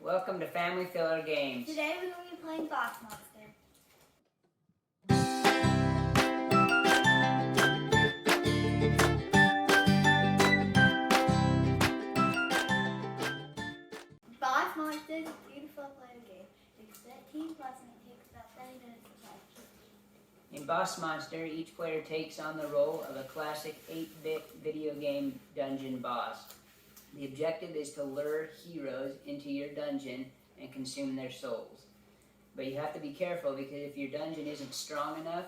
Welcome to Family Filler Games. Today we're going to be playing Boss Monster. Boss Monster is a beautiful player game. It takes 13 plus and it takes about 30 minutes to play. In Boss Monster, each player takes on the role of a classic 8-bit video game dungeon boss. The objective is to lure heroes into your dungeon and consume their souls. But you have to be careful because if your dungeon isn't strong enough,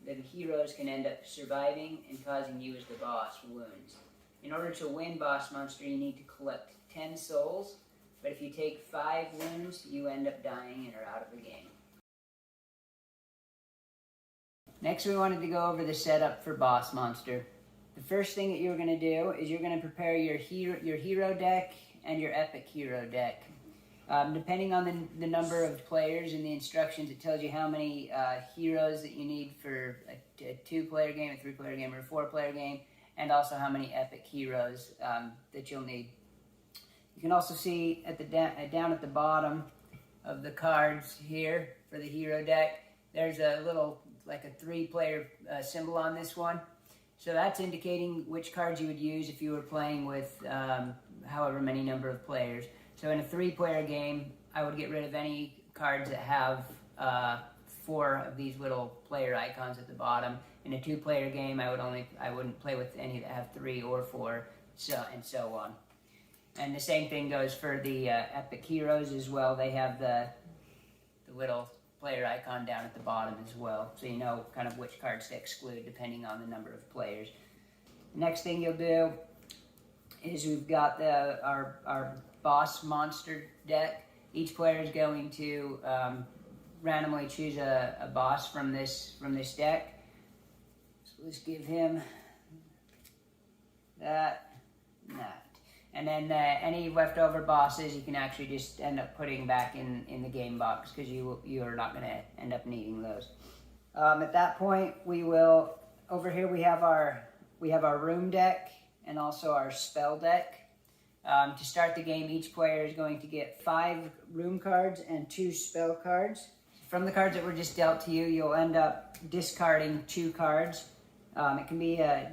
the heroes can end up surviving and causing you as the boss wounds. In order to win Boss Monster, you need to collect 10 souls, but if you take 5 wounds, you end up dying and are out of the game. Next, we wanted to go over the setup for Boss Monster. The first thing that you're going to do is you're going to prepare your hero deck and your epic hero deck. Depending on the number of players in the instructions, it tells you how many heroes that you need for a 2-player game, a 3-player game, or a 4-player game, and also how many epic heroes that you'll need. You can also see at down at the bottom of the cards here for the hero deck, there's a little, like a 3-player symbol on this one. So that's indicating which cards you would use if you were playing with however many number of players. So in a 3-player game, I would get rid of any cards that have 4 of these little player icons at the bottom. In a 2-player game, I wouldn't play with any that have 3 or 4, and so on. And the same thing goes for the epic heroes as well. They have the little player icon down at the bottom as well, so you know kind of which cards to exclude depending on the number of players. Next thing you'll do is we've got our Boss Monster deck. Each player is going to randomly choose a boss from this deck. So let's give him that and that. And then any leftover bosses you can actually just end up putting back in the game box because you are not going to end up needing those. At that point, we will, over here we have our room deck and also our spell deck. To start the game, each player is going to get 5 room cards and 2 spell cards. From the cards that were just dealt to you, you'll end up discarding 2 cards. It can be a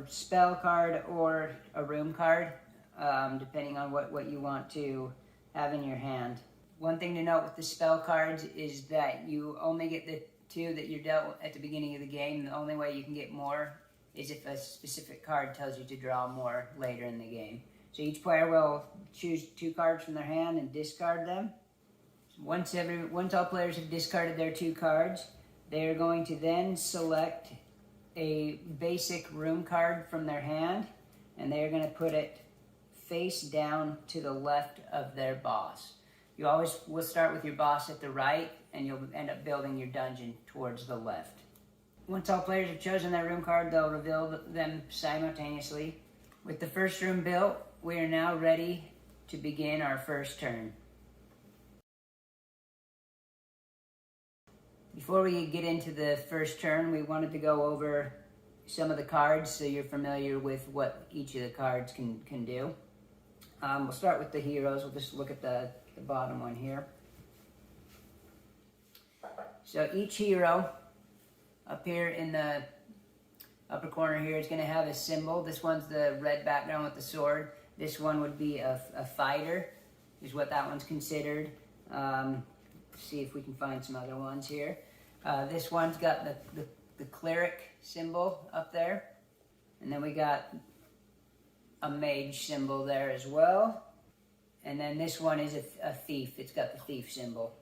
spell card or a room card, depending on what you want to have in your hand. One thing to note with the spell cards is that you only get the 2 that you're dealt at the beginning of the game. The only way you can get more is if a specific card tells you to draw more later in the game. So each player will choose 2 cards from their hand and discard them. Once all players have discarded their 2 cards, they are going to then select a basic room card from their hand, and they are going to put it face down to the left of their boss. You always will start with your boss at the right, and you'll end up building your dungeon towards the left. Once all players have chosen their room card, they'll reveal them simultaneously. With the first room built, we are now ready to begin our first turn. Before we get into the first turn, we wanted to go over some of the cards so you're familiar with what each of the cards can do. We'll start with the heroes. We'll just look at the bottom one here. So each hero up here in the upper corner here is going to have a symbol. This one's the red background with the sword. This one would be a fighter, is what that one's considered. See if we can find some other ones here. This one's got the cleric symbol up there. And then we got a mage symbol there as well. And then this one is a thief. It's got the thief symbol.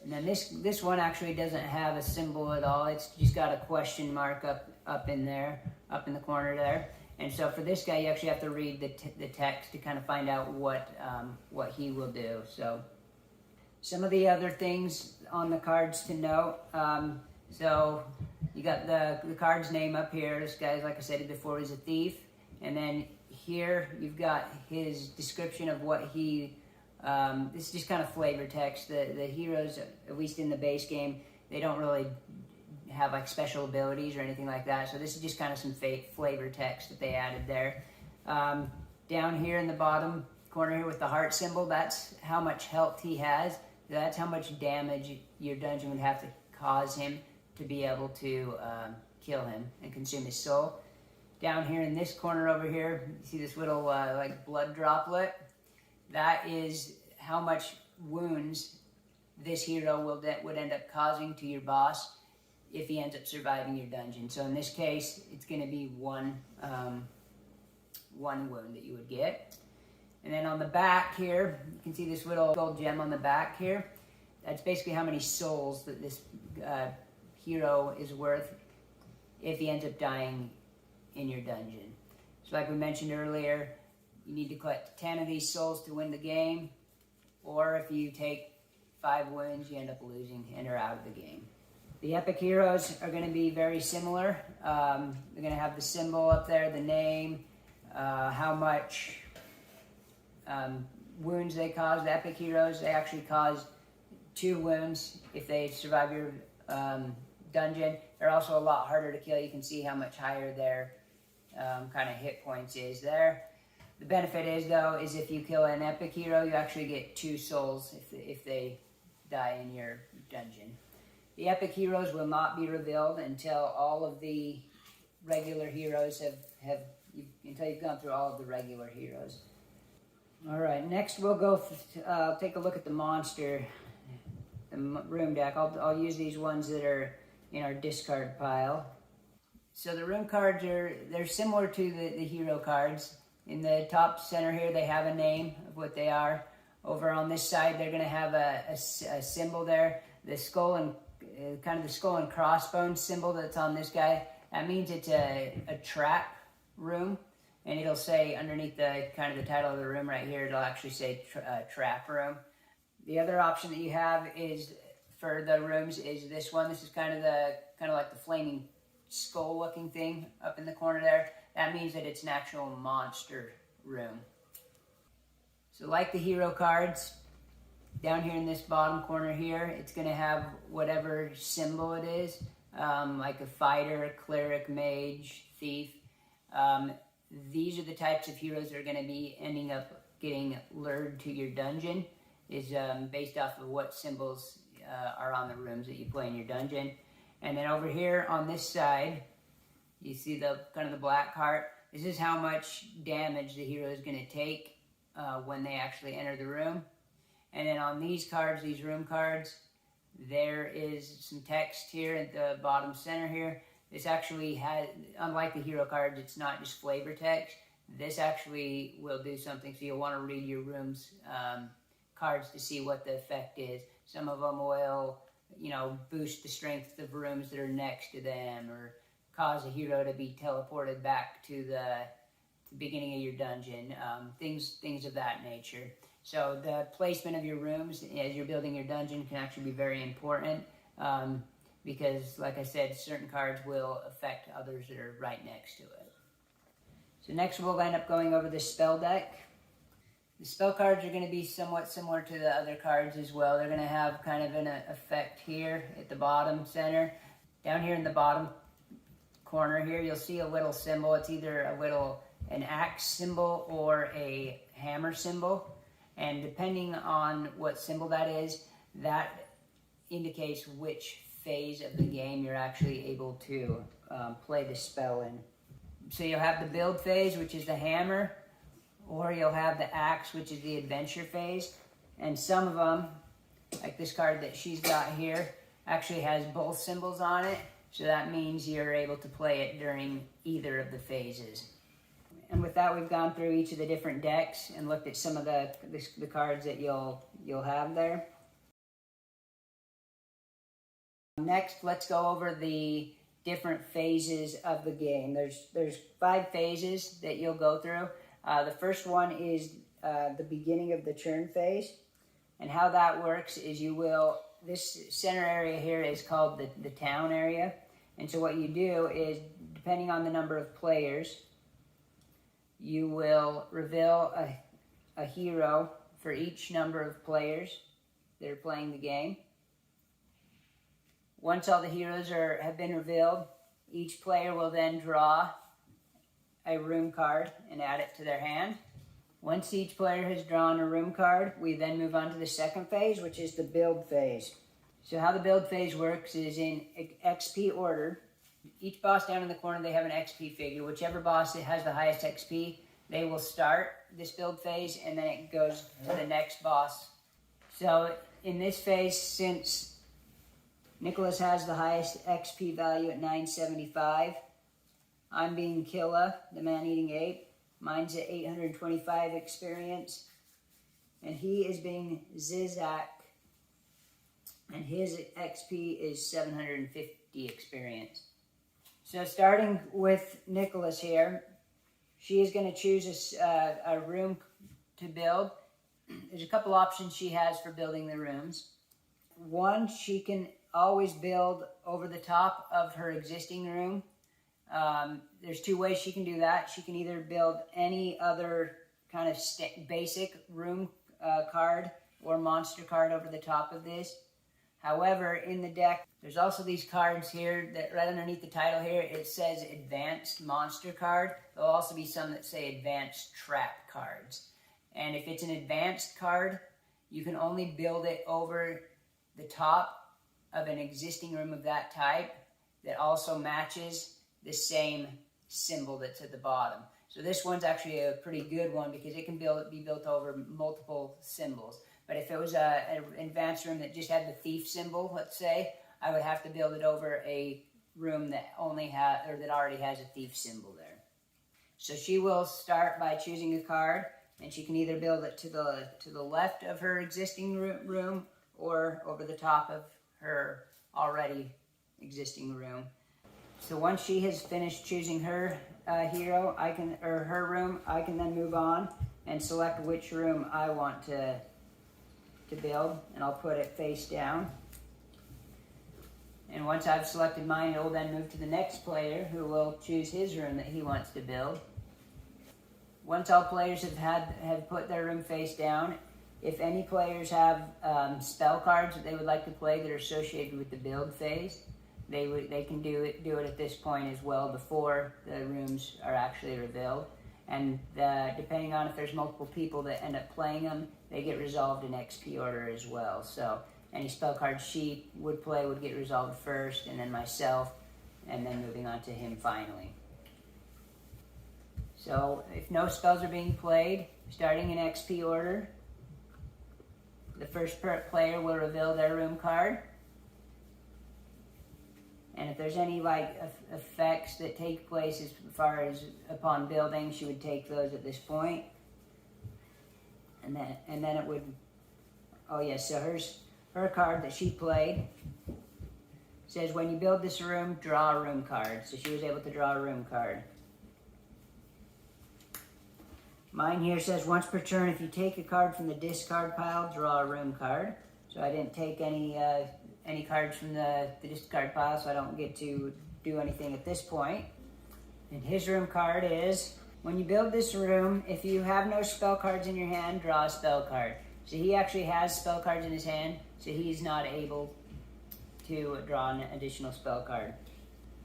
And then this one actually doesn't have a symbol at all. It's just got a question mark up in there, up in the corner there. And so for this guy, you actually have to read the text to kind of find out what he will do. So some of the other things on the cards to note. So you got the card's name up here. This guy, like I said before, he's a thief. And then here you've got his description of what he. This is just kind of flavor text. The heroes, at least in the base game, they don't really have like special abilities or anything like that. So this is just kind of some flavor text that they added there. Down here in the bottom, corner here with the heart symbol, that's how much health he has. That's how much damage your dungeon would have to cause him to be able to kill him and consume his soul. Down here in this corner over here, you see this little like blood droplet? That is how much wounds this hero would end up causing to your boss if he ends up surviving your dungeon. So in this case, it's going to be one wound that you would get. And then on the back here, you can see this little gold gem on the back here. That's basically how many souls that this hero is worth if he ends up dying in your dungeon. So like we mentioned earlier, you need to collect 10 of these souls to win the game, or if you take 5 wounds, you end up losing and are out of the game. The epic heroes are going to be very similar. They're going to have the symbol up there, the name, how much wounds they cause. The epic heroes, they actually cause 2 wounds if they survive your dungeon. They're also a lot harder to kill. You can see how much higher their kind of hit points is there. The benefit is, though, is if you kill an epic hero, you actually get 2 souls if they die in your dungeon. The epic heroes will not be revealed until all of the regular heroes until you've gone through all of the regular heroes. All right, next we'll go take a look at the monster, the room deck. I'll use these ones that are in our discard pile. So the room cards they're similar to the hero cards. In the top center here, they have a name of what they are. Over on this side, they're going to have a symbol there. The skull and kind of the skull and crossbones symbol that's on this guy. That means it's a trap room, and it'll say underneath the kind of the title of the room right here, it'll actually say trap room. The other option that you have is for the rooms is this one. This is kind of like the flaming skull looking thing up in the corner there. That means that it's an actual monster room. So like the hero cards, down here in this bottom corner here, it's going to have whatever symbol it is, like a fighter, a cleric, mage, thief. These are the types of heroes that are going to be ending up getting lured to your dungeon, is based off of what symbols are on the rooms that you play in your dungeon. And then over here on this side, you see the kind of the black heart. This is how much damage the hero is going to take when they actually enter the room. And then on these cards, these room cards, there is some text here at the bottom center here. This actually has, unlike the hero cards, it's not just flavor text. This actually will do something, so you'll want to read your room's cards to see what the effect is. Some of them will, boost the strength of rooms that are next to them, or cause a hero to be teleported back to the beginning of your dungeon, things of that nature. So the placement of your rooms as you're building your dungeon can actually be very important because, like I said, certain cards will affect others that are right next to it. So next we'll end up going over the spell deck. The spell cards are going to be somewhat similar to the other cards as well. They're going to have kind of an effect here at the bottom center. Down here in the bottom corner here, you'll see a little symbol. It's either an axe symbol or a hammer symbol. And depending on what symbol that is, that indicates which phase of the game you're actually able to play the spell in. So you'll have the build phase, which is the hammer, or you'll have the axe, which is the adventure phase. And some of them, like this card that she's got here, actually has both symbols on it. So that means you're able to play it during either of the phases. And with that, we've gone through each of the different decks and looked at some of the cards that you'll have there. Next, let's go over the different phases of the game. There's 5 phases that you'll go through. The first one is the beginning of the turn phase. And how that works is this center area here is called the town area. And so what you do is, depending on the number of players, you will reveal a hero for each number of players that are playing the game. Once all the heroes have been revealed, each player will then draw a room card and add it to their hand. Once each player has drawn a room card, we then move on to the second phase, which is the build phase. So how the build phase works is in XP order. Each boss down in the corner, they have an XP figure. Whichever boss has the highest XP, they will start this build phase, and then it goes to the next boss. So in this phase, since Nicholas has the highest XP value at 975, I'm being Killa, the man-eating ape. Mine's at 825 experience. And he is being Zizak, and his XP is 750 experience. So starting with Nicholas here, she is going to choose a room to build. There's a couple options she has for building the rooms. One, she can always build over the top of her existing room. There's two ways she can do that. She can either build any other kind of basic room card or monster card over the top of this. However, in the deck, there's also these cards here that right underneath the title here, it says Advanced Monster Card. There'll also be some that say Advanced Trap Cards. And if it's an advanced card, you can only build it over the top of an existing room of that type that also matches the same symbol that's at the bottom. So this one's actually a pretty good one because it can be built over multiple symbols. But if it was an advanced room that just had the thief symbol, let's say, I would have to build it over a room that that already has a thief symbol there. So she will start by choosing a card, and she can either build it to the left of her existing room or over the top of her already existing room. So once she has finished choosing her hero, her room, I can then move on and select which room I want to build, and I'll put it face down. And once I've selected mine, it will then move to the next player who will choose his room that he wants to build. Once all players have put their room face down, if any players have spell cards that they would like to play that are associated with the build phase, they can do it at this point as well before the rooms are actually revealed. And depending on if there's multiple people that end up playing them, they get resolved in XP order as well. So any spell cards she would play would get resolved first, and then myself, and then moving on to him finally. So if no spells are being played, starting in XP order, the first player will reveal their room card. And if there's any effects that take place as far as upon building, she would take those at this point. And then it would, oh yes, so her card that she played says when you build this room, draw a room card. So she was able to draw a room card. Mine here says once per turn, if you take a card from the discard pile, draw a room card. So I didn't take any cards from the discard pile, so I don't get to do anything at this point. And his room card is, when you build this room, if you have no spell cards in your hand, draw a spell card. So he actually has spell cards in his hand, so he's not able to draw an additional spell card.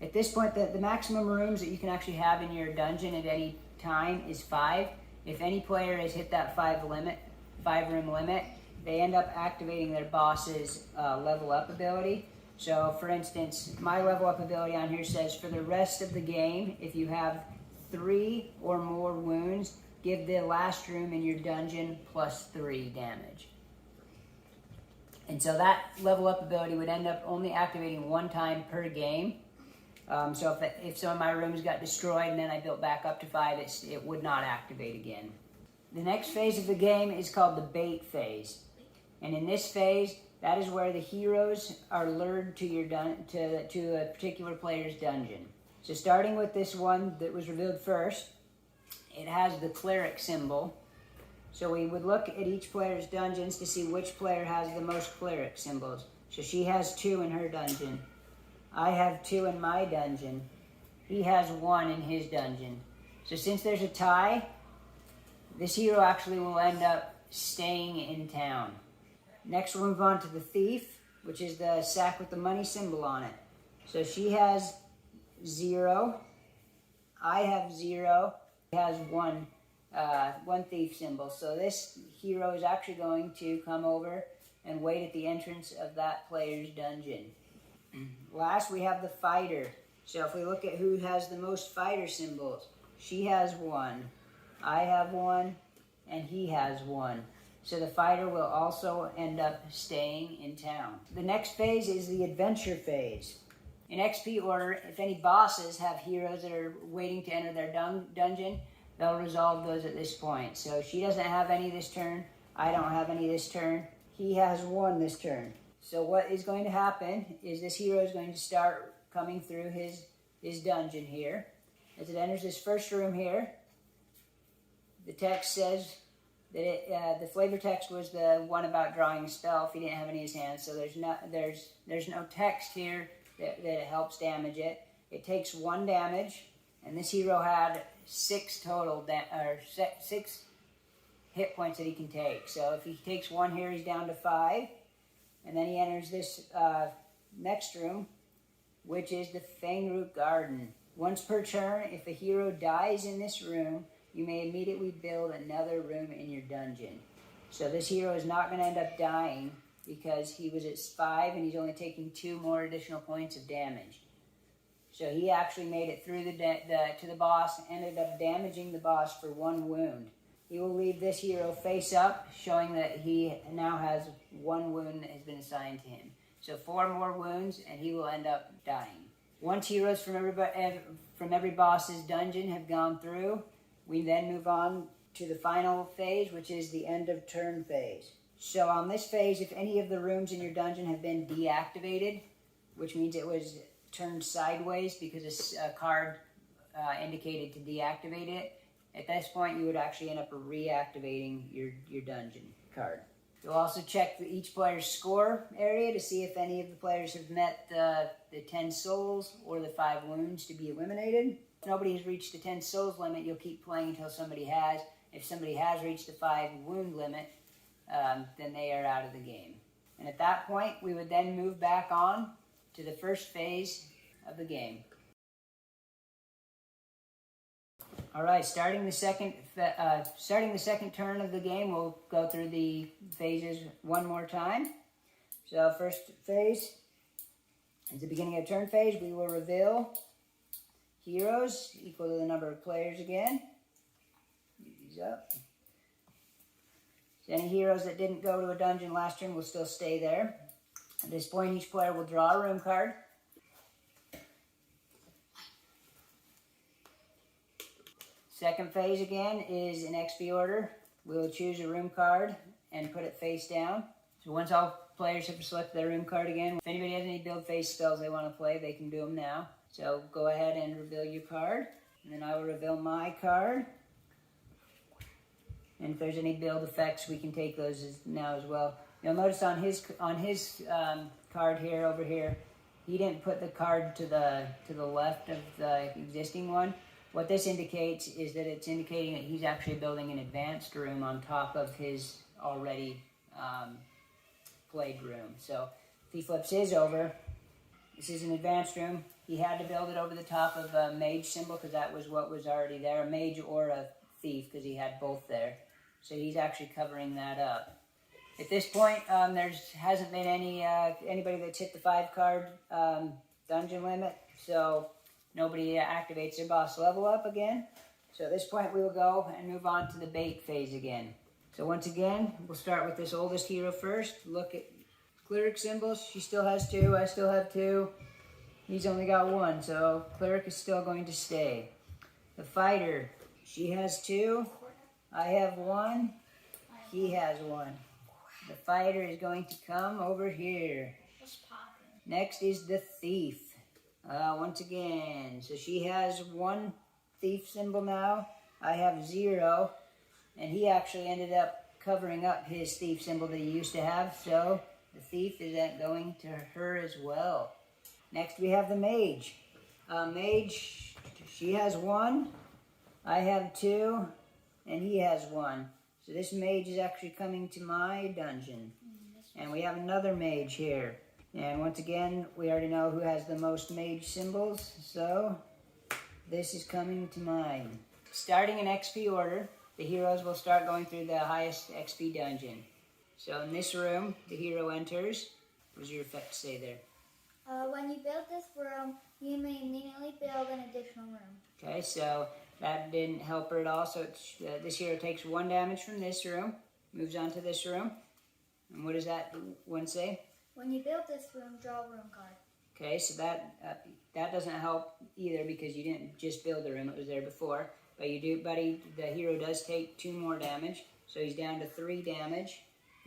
At this point, the maximum rooms that you can actually have in your dungeon at any time is 5. If any player has hit that 5-room limit, they end up activating their boss's level up ability. So for instance, my level up ability on here says for the rest of the game, if you have 3 or more wounds, give the last room in your dungeon +3 damage. And so that level up ability would end up only activating 1 time per game. So if some of my rooms got destroyed and then I built back up to 5, it would not activate again. The next phase of the game is called the bait phase. And in this phase, that is where the heroes are lured to a particular player's dungeon. So starting with this one that was revealed first, it has the cleric symbol. So we would look at each player's dungeons to see which player has the most cleric symbols. So she has 2 in her dungeon. I have 2 in my dungeon. He has 1 in his dungeon. So since there's a tie, this hero actually will end up staying in town. Next we'll move on to the thief, which is the sack with the money symbol on it. So she has 0. I have 0. He has 1 one thief symbol. So this hero is actually going to come over and wait at the entrance of that player's dungeon. Last, we have the fighter. So if we look at who has the most fighter symbols, she has one, I have one, and he has one. So the fighter will also end up staying in town. The next phase is the adventure phase. In XP order, if any bosses have heroes that are waiting to enter their dungeon, they'll resolve those at this point. So she doesn't have any this turn, I don't have any this turn, he has one this turn. So what is going to happen is this hero is going to start coming through his dungeon here. As it enters this first room here, the text says that the flavor text was the one about drawing a spell if he didn't have any in his hands. So there's no text here that helps damage it. It takes 1 damage, and this hero had 6 total, 6 hit points that he can take. So if he takes 1 here, he's down to 5. And then he enters this next room, which is the Fangroot Garden. Once per turn, if a hero dies in this room, you may immediately build another room in your dungeon. So this hero is not going to end up dying because he was at 5 and he's only taking 2 more additional points of damage. So he actually made it through to the boss, ended up damaging the boss for 1 wound. He will leave this hero face up, showing that he now has 1 wound that has been assigned to him. So 4 more wounds, and he will end up dying. Once heroes from every boss's dungeon have gone through, we then move on to the final phase, which is the end of turn phase. So on this phase, if any of the rooms in your dungeon have been deactivated, which means it was turned sideways because a card indicated to deactivate it, at this point, you would actually end up reactivating your dungeon card. You'll also check each player's score area to see if any of the players have met the 10 souls or the 5 wounds to be eliminated. If nobody has reached the 10 souls limit, you'll keep playing until somebody has. If somebody has reached the 5 wound limit, then they are out of the game. And at that point, we would then move back on to the first phase of the game. All right, starting the second turn of the game, we'll go through the phases one more time. So first phase is the beginning of turn phase. We will reveal heroes equal to the number of players again. Use these up. So any heroes that didn't go to a dungeon last turn will still stay there. At this point, each player will draw a room card. Second phase again is in XP order. We'll choose a room card and put it face down. So once all players have selected their room card again, if anybody has any build phase spells they want to play, they can do them now. So go ahead and reveal your card, and then I will reveal my card. And if there's any build effects, we can take those now as well. You'll notice on his card here, over here, he didn't put the card to the left of the existing one. What this indicates is that it's indicating that he's actually building an advanced room on top of his already played room. So if he flips his over, this is an advanced room. He had to build it over the top of a mage symbol because that was what was already there, a mage or a thief because he had both there. So he's actually covering that up. At this point, there hasn't been anybody that's hit the 5-card dungeon limit, so nobody activates their boss level up again. So at this point, we will go and move on to the bait phase again. So once again, we'll start with this oldest hero first. Look at cleric symbols. She still has 2. I still have 2. He's only got 1, so cleric is still going to stay. The fighter, she has 2. I have 1. He has 1. The fighter is going to come over here. Next is the thief. Once again, so she has 1 thief symbol now. I have 0, and he actually ended up covering up his thief symbol that he used to have, so the thief is going to her as well. Next we have the mage. Mage, she has 1, I have 2, and he has 1. So this mage is actually coming to my dungeon. And we have another mage here. And once again, we already know who has the most mage symbols, so this is coming to mine. Starting in XP order, the heroes will start going through the highest XP dungeon. So in this room, the hero enters. What does your effect say there? When you build this room, you may immediately build an additional room. Okay, so that didn't help her at all. So this hero takes 1 damage from this room, moves on to this room. And what does that one say? When you build this room, draw a room card. Okay, so that doesn't help either because you didn't just build the room; it was there before. But you do, buddy. The hero does take 2 more damage, so he's down to 3 damage.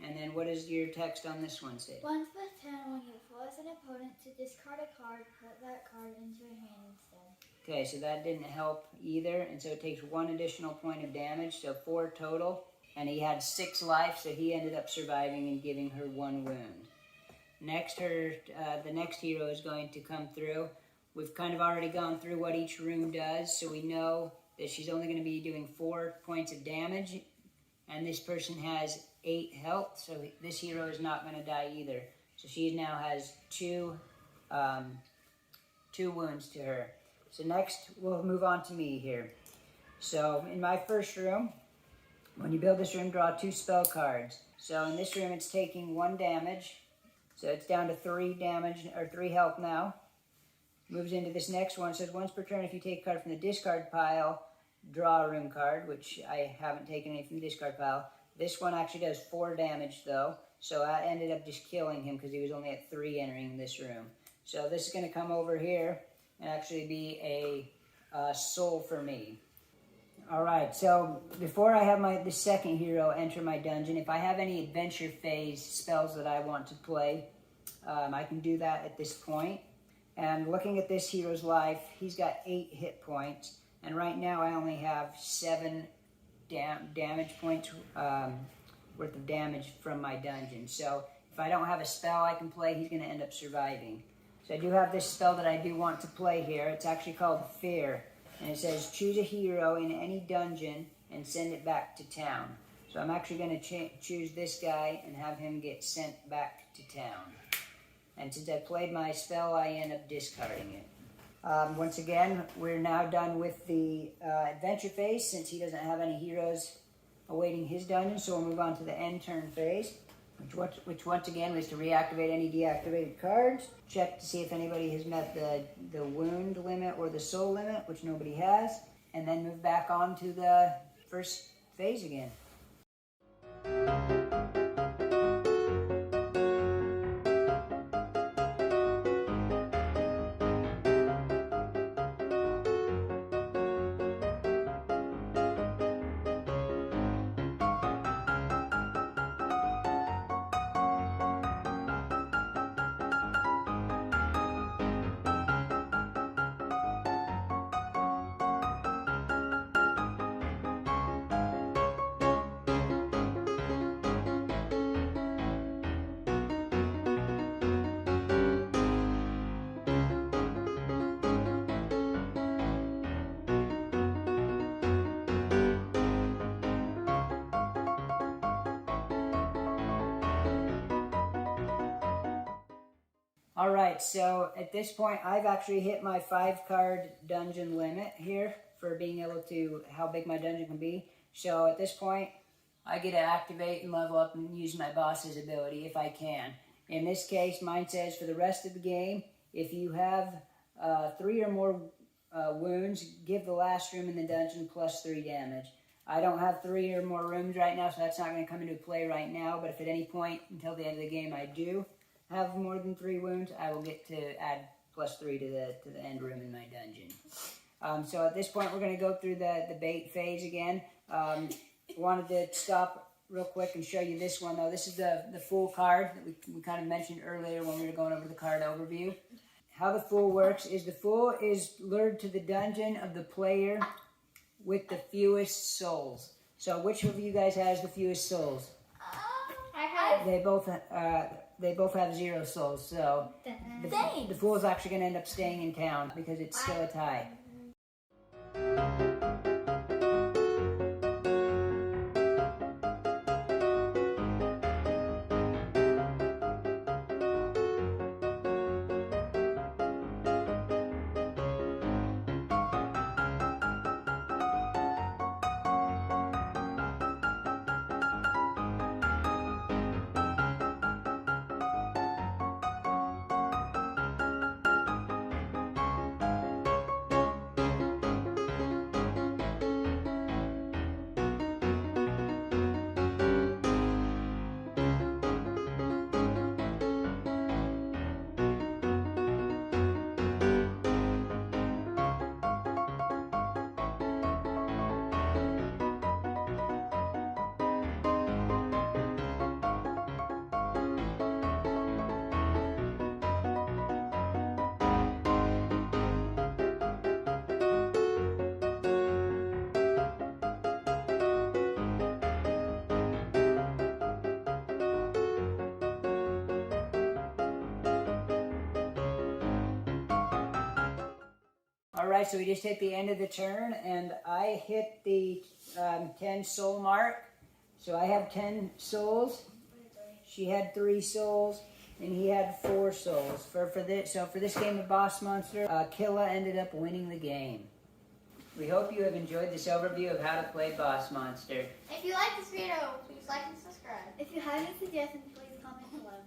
And then what does your text on this one say? Once per turn, when you force an opponent to discard a card, put that card into your hand instead. Okay, so that didn't help either, and so it takes 1 additional point of damage, so 4 total. And he had 6 life, so he ended up surviving and giving her 1 wound. Next, the next hero is going to come through. We've kind of already gone through what each room does, so we know that she's only going to be doing 4 points of damage, and this person has 8 health, so this hero is not going to die either. So she now has 2 wounds to her. So next, we'll move on to me here. So in my first room, when you build this room, draw 2 spell cards. So in this room, it's taking 1 damage. So it's down to 3 damage, or 3 health now. Moves into this next one. It says once per turn, if you take a card from the discard pile, draw a room card, which I haven't taken any from the discard pile. This one actually does 4 damage though. So I ended up just killing him because he was only at 3 entering this room. So this is going to come over here and actually be a soul for me. Alright, so before I have the second hero enter my dungeon, if I have any adventure phase spells that I want to play, I can do that at this point. And looking at this hero's life, he's got 8 hit points, and right now I only have 7 damage points worth of damage from my dungeon. So if I don't have a spell I can play, he's going to end up surviving. So I do have this spell that I do want to play here. It's actually called Fear. And it says, choose a hero in any dungeon and send it back to town. So I'm actually going to choose this guy and have him get sent back to town. And since I played my spell, I end up discarding it. Once again, we're now done with the adventure phase since he doesn't have any heroes awaiting his dungeon. So we'll move on to the end turn phase, which once again was to reactivate any deactivated cards. Check to see if anybody has met the wound limit or the soul limit, which nobody has. And then move back on to the first phase again. Alright, so at this point I've actually hit my 5-card dungeon limit here for being able to, how big my dungeon can be. So at this point I get to activate and level up and use my boss's ability if I can. In this case, mine says for the rest of the game, if you have 3 or more wounds, give the last room in the dungeon plus 3 damage. I don't have 3 or more rooms right now, so that's not going to come into play right now, but if at any point until the end of the game I do have more than 3 wounds, I will get to add plus 3 to the end room in my dungeon. So at this point, we're going to go through the bait phase again. Wanted to stop real quick and show you this one, though. This is the Fool card that we kind of mentioned earlier when we were going over the card overview. How the Fool works is the Fool is lured to the dungeon of the player with the fewest souls. So which of you guys has the fewest souls? I have. They both have 0 souls, so the Fool is actually going to end up staying in town because it's still a tie. All right, so we just hit the end of the turn, and I hit the 10 soul mark. So I have 10 souls. She had 3 souls, and he had 4 souls. For this game of Boss Monster, Killa ended up winning the game. We hope you have enjoyed this overview of how to play Boss Monster. If you like this video, please like and subscribe. If you have any suggestions, please comment below.